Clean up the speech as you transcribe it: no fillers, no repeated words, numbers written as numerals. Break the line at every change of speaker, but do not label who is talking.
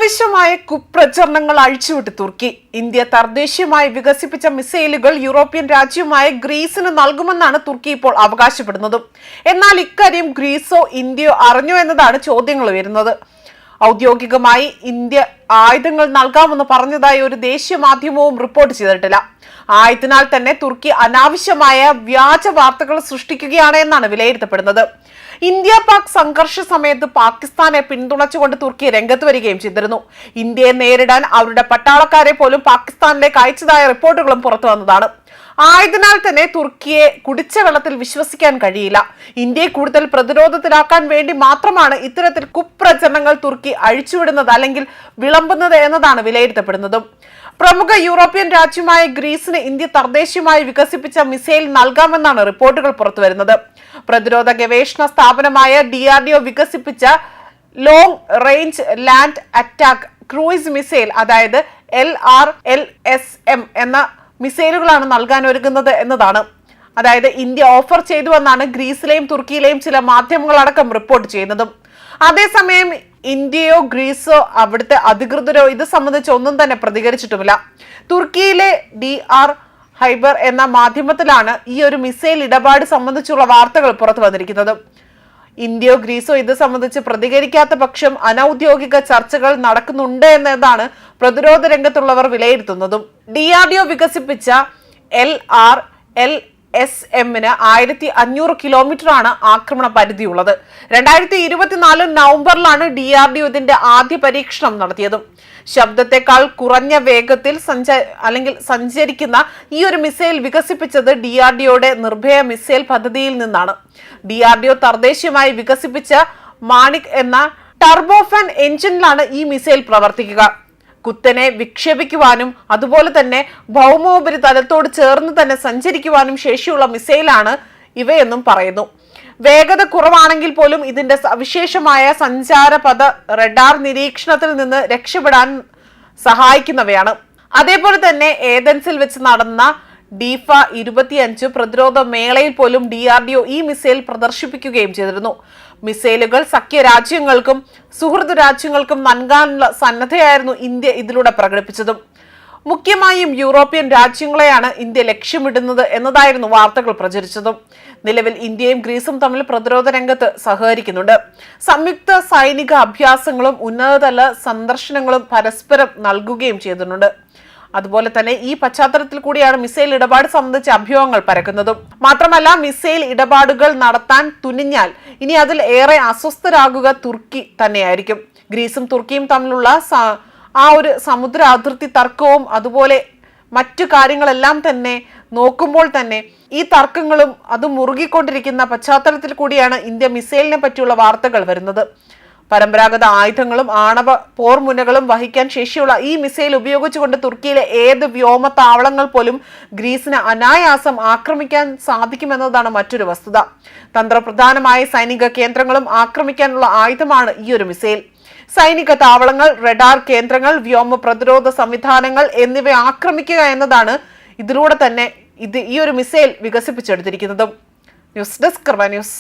അനാവശ്യമായ കുപ്രചരണങ്ങൾ അഴിച്ചുവിട്ട് തുർക്കി. ഇന്ത്യ തദ്ദേശീയമായി വികസിപ്പിച്ച മിസൈലുകൾ യൂറോപ്യൻ രാജ്യമായ ഗ്രീസിന് നൽകുമെന്നാണ് തുർക്കി ഇപ്പോൾ അവകാശപ്പെടുന്നത്. എന്നാൽ ഇക്കാര്യം ഗ്രീസോ ഇന്ത്യയോ അറിഞ്ഞോ എന്നതാണ് ചോദ്യങ്ങൾ വരുന്നത്. ഔദ്യോഗികമായി ഇന്ത്യ ആയുധങ്ങൾ നൽകാമെന്ന് പറഞ്ഞതായി ഒരു ദേശീയ മാധ്യമവും റിപ്പോർട്ട് ചെയ്തിട്ടില്ല. ആയതിനാൽ തന്നെ തുർക്കി അനാവശ്യമായ വ്യാജ വാർത്തകൾ സൃഷ്ടിക്കുകയാണ് എന്നാണ് വിലയിരുത്തപ്പെടുന്നത്. ഇന്ത്യ പാക് സംഘർഷ സമയത്ത് പാകിസ്ഥാനെ പിന്തുണച്ചുകൊണ്ട് തുർക്കി രംഗത്ത് വരികയും ചെയ്തിരുന്നു. ഇന്ത്യയെ നേരിടാൻ അവരുടെ പട്ടാളക്കാരെ പോലും പാകിസ്ഥാനിലേക്ക് അയച്ചതായ റിപ്പോർട്ടുകളും പുറത്തു വന്നതാണ്. ആയതിനാൽ തന്നെ തുർക്കിയെ കുടിച്ച വെള്ളത്തിൽ വിശ്വസിക്കാൻ കഴിയില്ല. ഇന്ത്യയെ കൂടുതൽ പ്രതിരോധത്തിലാക്കാൻ വേണ്ടി മാത്രമാണ് ഇത്തരത്തിൽ കുപ്രചരണങ്ങൾ തുർക്കി അഴിച്ചുവിടുന്നത് അല്ലെങ്കിൽ വിളമ്പുന്നത് എന്നതാണ് വിലയിരുത്തപ്പെടുന്നത്. പ്രമുഖ യൂറോപ്യൻ രാജ്യമായ ഗ്രീസിന് ഇന്ത്യ തദ്ദേശീയമായി വികസിപ്പിച്ച മിസൈൽ നൽകാമെന്നാണ് റിപ്പോർട്ടുകൾ പുറത്തുവരുന്നത്. പ്രതിരോധ ഗവേഷണ സ്ഥാപനമായ DRDO വികസിപ്പിച്ച long range land attack cruise missile, അതായത് LRLSM എന്ന മിസൈലുകളാണ് നൽകാൻ ഒരുങ്ങുന്നത് എന്നതാണ്. അതായത് ഇന്ത്യ ഓഫർ ചെയ്തുവെന്നാണ് ഗ്രീസിലെയും തുർക്കിയിലെയും ചില മാധ്യമങ്ങളടക്കം റിപ്പോർട്ട് ചെയ്യുന്നതും. അതേസമയം ഇന്ത്യയോ ഗ്രീസോ അവിടുത്തെ അധികൃതരോ ഇത് സംബന്ധിച്ച് ഒന്നും തന്നെ പ്രതികരിച്ചിട്ടുമില്ല. തുർക്കിയിലെ DR ഹൈബർ എന്ന മാധ്യമത്തിലാണ് ഈ ഒരു മിസൈൽ ഇടപാട് സംബന്ധിച്ചുള്ള വാർത്തകൾ പുറത്തു വന്നിരിക്കുന്നത്. ഇന്ത്യയോ ഗ്രീസോ ഇത് സംബന്ധിച്ച് പ്രതികരിക്കാത്ത പക്ഷം അനൌദ്യോഗിക ചർച്ചകൾ നടക്കുന്നുണ്ട് എന്നതാണ് പ്രതിരോധ രംഗത്തുള്ളവർ വിലയിരുത്തുന്നതും. DRDO വികസിപ്പിച്ച LRLSM-ന് 1500 കിലോമീറ്ററാണ് ആക്രമണ പരിധിയുള്ളത്. 2024 നവംബറിലാണ് DRDO ഇതിന്റെ ആദ്യ പരീക്ഷണം നടത്തിയതും. ശബ്ദത്തെക്കാൾ കുറഞ്ഞ വേഗത്തിൽ സഞ്ചരിക്കുന്ന ഈ ഒരു മിസൈൽ വികസിപ്പിച്ചത് DRDOയുടെ നിർഭയ മിസൈൽ പദ്ധതിയിൽ നിന്നാണ്. DRDO തദ്ദേശീയമായി വികസിപ്പിച്ച മാണിക് എന്ന ടർബോഫാൻ എഞ്ചിനിലാണ് ഈ മിസൈൽ പ്രവർത്തിക്കുക. കുത്തനെ വിക്ഷേപിക്കുവാനും അതുപോലെ തന്നെ ഭൗമോപരിതലത്തോട് ചേർന്ന് തന്നെ സഞ്ചരിക്കുവാനും ശേഷിയുള്ള മിസൈലാണ് ഇവയെന്നും പറയുന്നു. വേഗത കുറവാണെങ്കിൽ പോലും ഇതിന്റെ സവിശേഷമായ സഞ്ചാരപഥ റഡാർ നിരീക്ഷണത്തിൽ നിന്ന് രക്ഷപ്പെടാൻ സഹായിക്കുന്നവയാണ്. അതേപോലെ തന്നെ ഏതൻസിൽ വെച്ച് നടന്ന DIFA 25 പ്രതിരോധ മേളയിൽ പോലും DRDO ഈ മിസൈൽ പ്രദർശിപ്പിക്കുകയും ചെയ്തിരുന്നു. മിസൈലുകൾ സഖ്യ രാജ്യങ്ങൾക്കും സുഹൃത്ത് രാജ്യങ്ങൾക്കും നൽകാനുള്ള സന്നദ്ധയായിരുന്നു ഇന്ത്യ ഇതിലൂടെ പ്രകടിപ്പിച്ചതും. മുഖ്യമായും യൂറോപ്യൻ രാജ്യങ്ങളെയാണ് ഇന്ത്യ ലക്ഷ്യമിടുന്നത് എന്നതായിരുന്നു വാർത്തകൾ പ്രചരിച്ചതും. നിലവിൽ ഇന്ത്യയും ഗ്രീസും തമ്മിൽ പ്രതിരോധ രംഗത്ത് സഹകരിക്കുന്നുണ്ട്. സംയുക്ത സൈനിക അഭ്യാസങ്ങളും ഉന്നതതല സന്ദർശനങ്ങളും പരസ്പരം നൽകുകയും ചെയ്യുന്നുണ്ട്. അതുപോലെ തന്നെ ഈ പശ്ചാത്തലത്തിൽ കൂടിയാണ് മിസൈൽ ഇടപാട് സംബന്ധിച്ച അഭ്യൂഹങ്ങൾ പരക്കുന്നതും. മാത്രമല്ല, മിസൈൽ ഇടപാടുകൾ നടത്താൻ തുനിഞ്ഞാൽ ഇനി അതിൽ ഏറെ അസ്വസ്ഥരാകുക തുർക്കി തന്നെയായിരിക്കും. ഗ്രീസും തുർക്കിയും തമ്മിലുള്ള ആ ഒരു സമുദ്ര അതിർത്തി തർക്കവും അതുപോലെ മറ്റു കാര്യങ്ങളെല്ലാം തന്നെ നോക്കുമ്പോൾ തന്നെ ഈ തർക്കങ്ങളും അത് മുറുകിക്കൊണ്ടിരിക്കുന്ന പശ്ചാത്തലത്തിൽ കൂടിയാണ് ഇന്ത്യ മിസൈലിനെ പറ്റിയുള്ള വാർത്തകൾ വരുന്നത്. പരമ്പരാഗത ആയുധങ്ങളും ആണവ പോർമുനകളും വഹിക്കാൻ ശേഷിയുള്ള ഈ മിസൈൽ ഉപയോഗിച്ചുകൊണ്ട് തുർക്കിയിലെ ഏത് വ്യോമ താവളങ്ങൾ പോലും ഗ്രീസിന് അനായാസം ആക്രമിക്കാൻ സാധിക്കുമെന്നതാണ് മറ്റൊരു വസ്തുത. തന്ത്രപ്രധാനമായ സൈനിക കേന്ദ്രങ്ങളും ആക്രമിക്കാനുള്ള ആയുധമാണ് ഈ ഒരു മിസൈൽ. സൈനിക താവളങ്ങൾ, റഡാർ കേന്ദ്രങ്ങൾ, വ്യോമ പ്രതിരോധ സംവിധാനങ്ങൾ എന്നിവ ആക്രമിക്കുക എന്നതാണ് ഇതിലൂടെ തന്നെ ഈ ഒരു മിസൈൽ വികസിപ്പിച്ചെടുത്തിരിക്കുന്നതും. ന്യൂസ് ഡെസ്ക് കർമ്മ ന്യൂസ്.